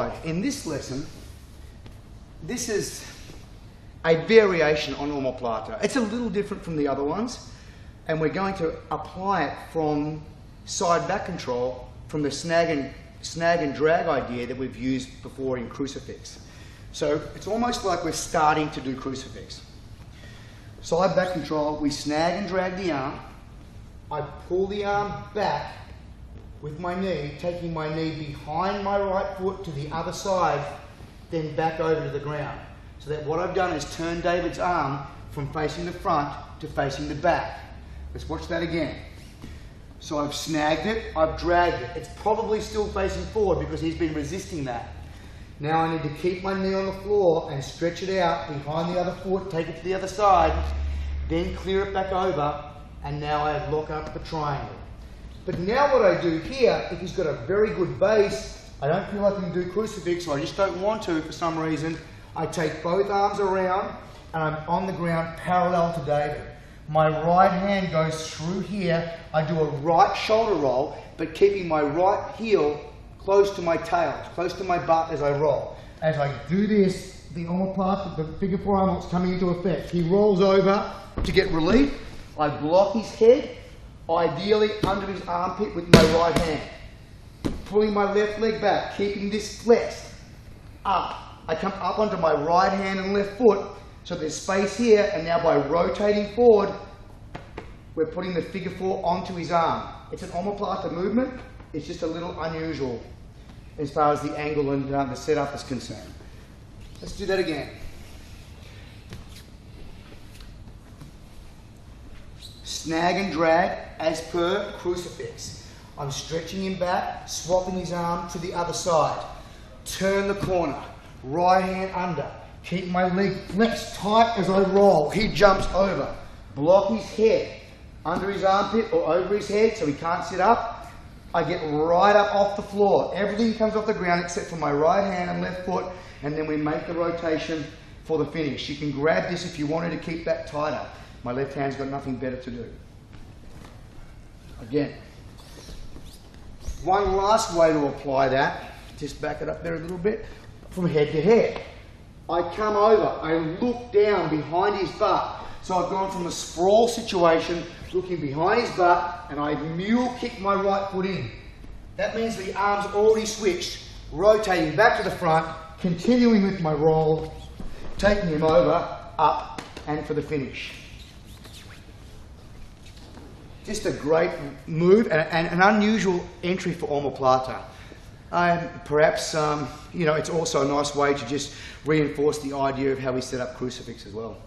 Right, in this lesson, this is a variation on omoplata. It's a little different from the other ones, and we're going to apply it from side back control from the snag and drag idea that we've used before in crucifix. So it's almost like we're starting to do crucifix. Side back control, we snag and drag the arm. I pull the arm back with my knee, taking my knee behind my right foot to the other side, then back over to the ground. So that what I've done is turn David's arm from facing the front to facing the back. Let's watch that again. So I've snagged it, I've dragged it. It's probably still facing forward because he's been resisting that. Now I need to keep my knee on the floor and stretch it out behind the other foot, take it to the other side, then clear it back over, and now I lock up the triangle. But now what I do here, if he's got a very good base, I don't feel like I can do crucifix, or I just don't want to for some reason, I take both arms around and I'm on the ground parallel to David. My right hand goes through here, I do a right shoulder roll, but keeping my right heel close to my tail, close to my butt as I roll. As I do this, the omoplata, the figure four arm is coming into effect. He rolls over to get relief. I block his head, ideally under his armpit with my right hand. Pulling my left leg back, keeping this flexed, up. I come up onto my right hand and left foot, so there's space here, and now by rotating forward, we're putting the figure four onto his arm. It's an omoplata movement. It's just a little unusual as far as the angle and the setup is concerned. Let's do that again. Snag and drag as per crucifix. I'm stretching him back, swapping his arm to the other side. Turn the corner, right hand under. Keep my leg flexed tight as I roll. He jumps over. Block his head under his armpit or over his head so he can't sit up. I get right up off the floor. Everything comes off the ground except for my right hand and left foot, and then we make the rotation for the finish. You can grab this if you wanted to keep that tighter. My left hand's got nothing better to do. Again. One last way to apply that, just back it up there a little bit, from head to head. I come over, I look down behind his butt. So I've gone from a sprawl situation, looking behind his butt, and I mule kick my right foot in. That means the arm's already switched, rotating back to the front, continuing with my roll, taking him over, up, and for the finish. Just a great move and an unusual entry for omoplata. Perhaps, you know, it's also a nice way to just reinforce the idea of how we set up crucifix as well.